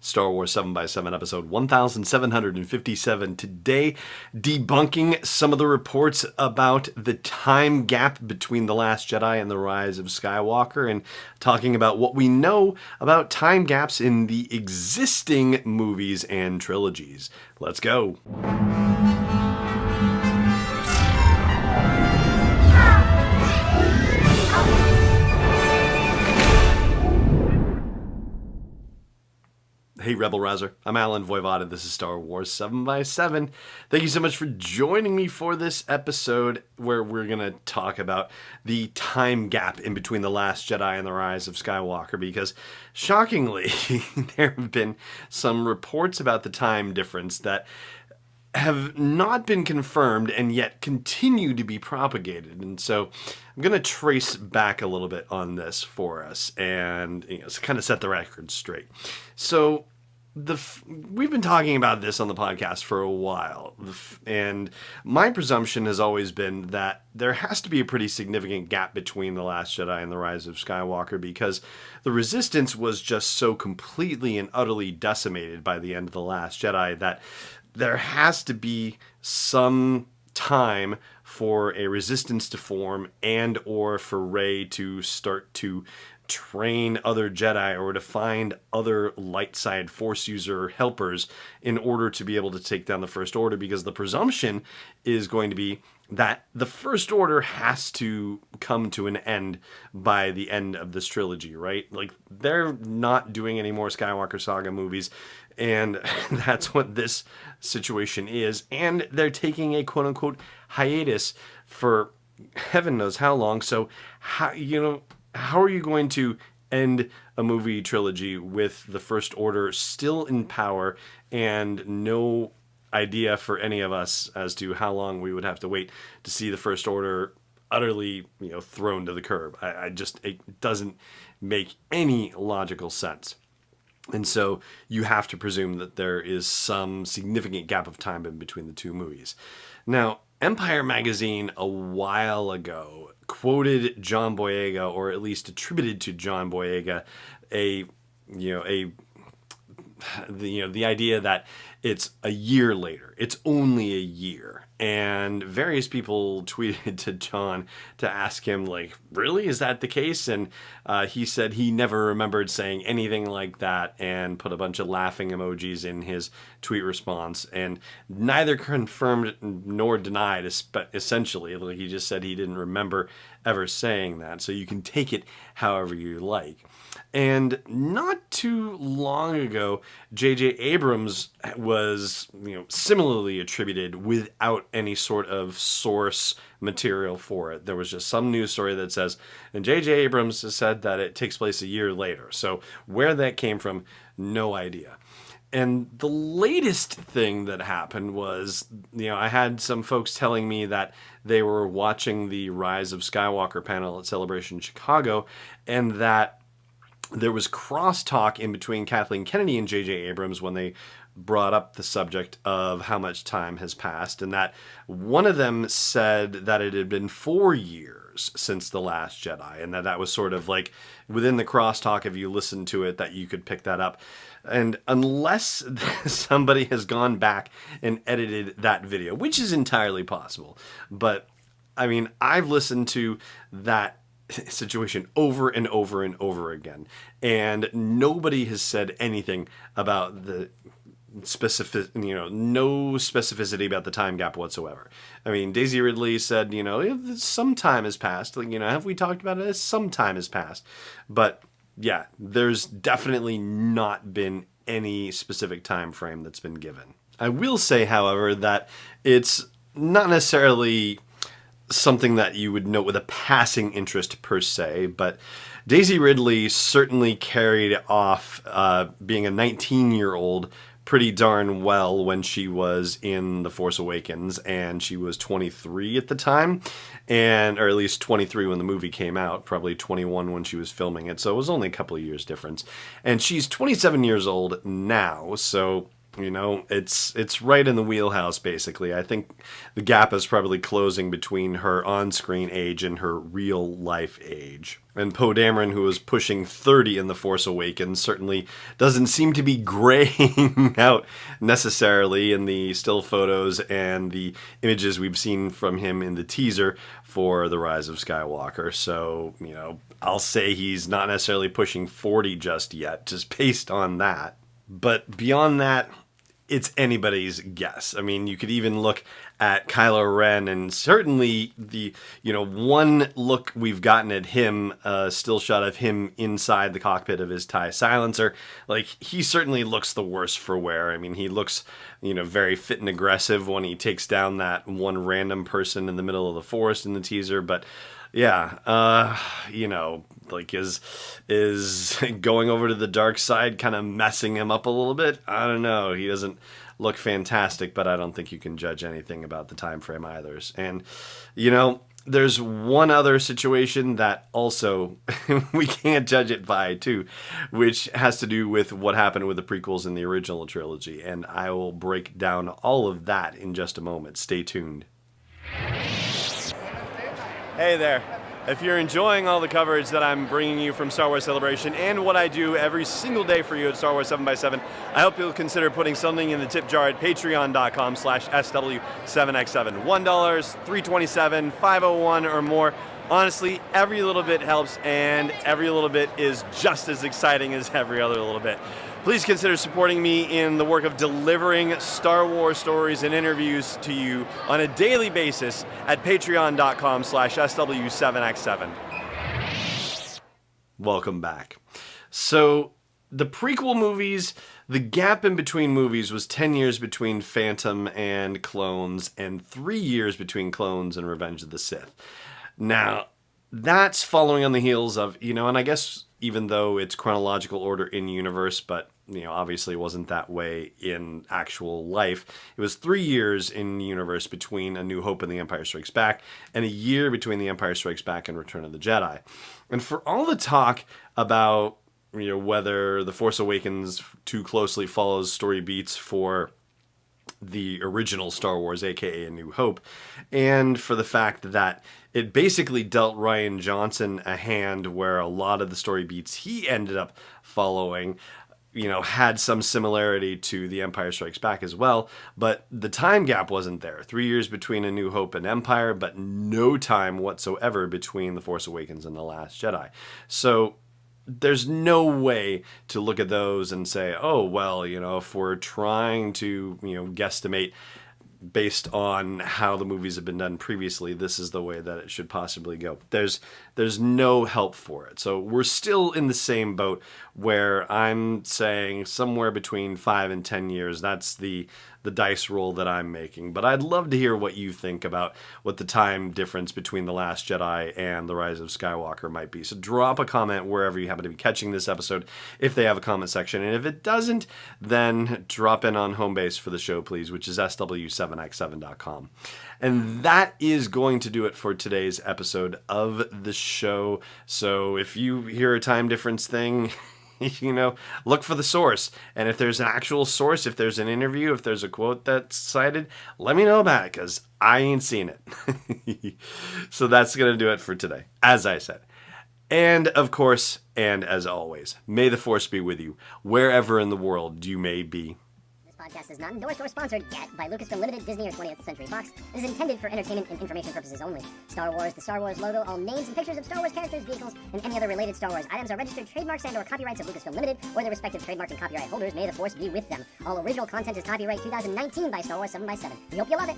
Star Wars 7x7, episode 1757. Today, debunking some of the reports about the time gap between The Last Jedi and the Rise of Skywalker, and talking about what we know about time gaps in the existing movies and trilogies. Let's go. Hey Rebel Rouser, I'm Alan Voivod, this is Star Wars 7x7. Thank you so much for joining me for this episode where we're going to talk about the time gap in between The Last Jedi and the Rise of Skywalker, because shockingly, there have been some reports about the time difference that have not been confirmed and yet continue to be propagated. And so I'm going to trace back a little bit on this for us and kind of set the record straight. So we've been talking about this on the podcast for a while, and my presumption has always been that there has to be a pretty significant gap between The Last Jedi and the Rise of Skywalker, because the Resistance was just so completely and utterly decimated by the end of The Last Jedi that there has to be some time for a resistance to form and or for Rey to start to train other Jedi or to find other light side Force user helpers in order to be able to take down the First Order, because the presumption is going to be that the First Order has to come to an end by the end of this trilogy, right? Like, they're not doing any more Skywalker Saga movies, and that's what this situation is. And they're taking a quote-unquote hiatus for heaven knows how long. So, how are you going to end a movie trilogy with the First Order still in power and no idea for any of us as to how long we would have to wait to see the First Order utterly, thrown to the curb? It doesn't make any logical sense. And so you have to presume that there is some significant gap of time in between the two movies. Now, Empire Magazine a while ago quoted John Boyega, or at least attributed to John Boyega, the idea that it's a year later. It's only a year. And various people tweeted to John to ask him, really? Is that the case? And he said he never remembered saying anything like that, and put a bunch of laughing emojis in his tweet response. And neither confirmed nor denied, essentially. He just said he didn't remember ever saying that. So you can take it however you like. And not too long ago, J.J. Abrams was, similarly attributed without any sort of source material for it. There was just some news story that says, and J.J. Abrams has said that it takes place a year later. So where that came from, no idea. And the latest thing that happened was, I had some folks telling me that they were watching the Rise of Skywalker panel at Celebration Chicago, and that there was crosstalk in between Kathleen Kennedy and J.J. Abrams when they brought up the subject of how much time has passed, and that one of them said that it had been 4 years since The Last Jedi, and that was sort of like within the crosstalk, if you listen to it, that you could pick that up. And unless somebody has gone back and edited that video, which is entirely possible, but I mean, I've listened to that situation over and over and over again, and nobody has said anything about the specific, no specificity about the time gap whatsoever. I mean, Daisy Ridley said, some time has passed. Have we talked about it? Some time has passed. But yeah, there's definitely not been any specific time frame that's been given. I will say, however, that it's not necessarily something that you would note with a passing interest per se, but Daisy Ridley certainly carried off being a 19-year-old pretty darn well when she was in The Force Awakens, and she was 23 at the time, or at least 23 when the movie came out, probably 21 when she was filming it, so it was only a couple of years difference. And she's 27 years old now, so You know, it's right in the wheelhouse, basically. I think the gap is probably closing between her on-screen age and her real-life age. And Poe Dameron, who was pushing 30 in The Force Awakens, certainly doesn't seem to be graying out necessarily in the still photos and the images we've seen from him in the teaser for The Rise of Skywalker. So, you know, I'll say he's not necessarily pushing 40 just yet, just based on that. But beyond that, it's anybody's guess. I mean, you could even look at Kylo Ren, and certainly the, one look we've gotten at him, still shot of him inside the cockpit of his TIE silencer, like, he certainly looks the worse for wear. I mean, he looks, very fit and aggressive when he takes down that one random person in the middle of the forest in the teaser, but yeah, like is going over to the dark side kind of messing him up a little bit? I don't know. He doesn't look fantastic, but I don't think you can judge anything about the time frame either. And, there's one other situation that also we can't judge it by too, which has to do with what happened with the prequels in the original trilogy. And I will break down all of that in just a moment. Stay tuned. Hey there. If you're enjoying all the coverage that I'm bringing you from Star Wars Celebration and what I do every single day for you at Star Wars 7x7, I hope you'll consider putting something in the tip jar at patreon.com/SW7x7. $1, $3.27, $5.01 or more. Honestly, every little bit helps, and every little bit is just as exciting as every other little bit. Please consider supporting me in the work of delivering Star Wars stories and interviews to you on a daily basis at patreon.com/SW7x7. Welcome back. So, the prequel movies, the gap in between movies was 10 years between Phantom and Clones, and 3 years between Clones and Revenge of the Sith. Now, that's following on the heels of, and I guess even though it's chronological order in universe, but, obviously it wasn't that way in actual life. It was 3 years in universe between A New Hope and The Empire Strikes Back, and a year between The Empire Strikes Back and Return of the Jedi. And for all the talk about, whether The Force Awakens too closely follows story beats for the original Star Wars, aka A New Hope, and for the fact that it basically dealt Rian Johnson a hand where a lot of the story beats he ended up following, had some similarity to The Empire Strikes Back as well, but the time gap wasn't there. 3 years between A New Hope and Empire, but no time whatsoever between The Force Awakens and The Last Jedi. So there's no way to look at those and say, oh, well, if we're trying to, guesstimate based on how the movies have been done previously, this is the way that it should possibly go. There's no help for it. So we're still in the same boat where I'm saying somewhere between 5 and 10 years. That's the dice roll that I'm making. But I'd love to hear what you think about what the time difference between The Last Jedi and The Rise of Skywalker might be. So drop a comment wherever you happen to be catching this episode, if they have a comment section. And if it doesn't, then drop in on home base for the show, please, which is SW7x7.com. And that is going to do it for today's episode of the show. So if you hear a time difference thing, look for the source. And if there's an actual source, if there's an interview, if there's a quote that's cited, let me know about it, because I ain't seen it. So that's going to do it for today, as I said. And of course, and as always, may the Force be with you, wherever in the world you may be. Podcast is not endorsed or sponsored yet by Lucasfilm Limited, Disney, or 20th Century Fox. It is intended for entertainment and information purposes only. Star Wars, the Star Wars logo, all names and pictures of Star Wars characters, vehicles, and any other related Star Wars items are registered trademarks and/or copyrights of Lucasfilm Limited or their respective trademark and copyright holders. May the Force be with them. All original content is copyright 2019 by Star Wars 7x7. We hope you love it.